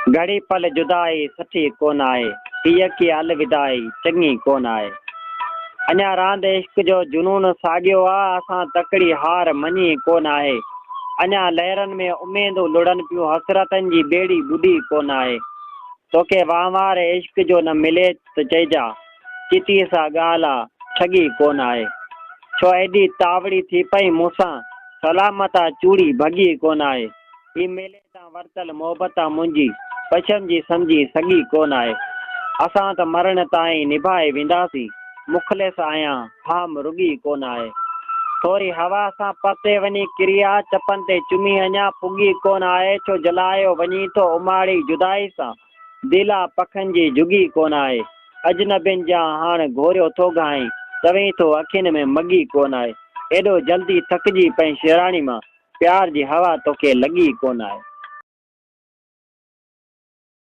घड़ी पल जुदाई सठी कोन आहे, हीअ की अलविदाई चङी कोन आहे। अञा रांदि इश्क जो जुनून साॻियो आहे, असां तकड़ी हार मञी कोन आहे। अञा लहरनि में उमेदूं लुड़नि पियूं, हसरतनि जी ॿेड़ी ॿुधी कोन आहे। तोखे वहिंवार इश्क जो न मिले त चइजा, चिटीअ सां ॻाल्हि आहे ठगी कोन आहे। छो एॾी तावड़ी थी पई मूंसां, सलामत आहे चूड़ी भॻी कोन आहे। ही मेले तां वरतल मोहबत मुंहिंजी, पछम जी सम्झी सॻी कोन आहे। असां त मरण ताईं निभाए वेंदासीं, मुख़लिस आहियां हाम रुॻी कोन आहे। थोरी हवा सां परते वञी किरिया, चपनि ते चुमी अञा पुॻी कोन आहे। छो जलायो वञी थो उमाड़ी जुदाई सां, दिला पखनि जी जुगी कोन आहे। अजनबियुनि जा हाणे घोरियो थो घाई, चवें थो अखियुनि में मॻी कोन आहे। एॾो जल्दी थकिजी पई शेराणी मां, प्यार जी हवा तोखे लॻी कोन आहे।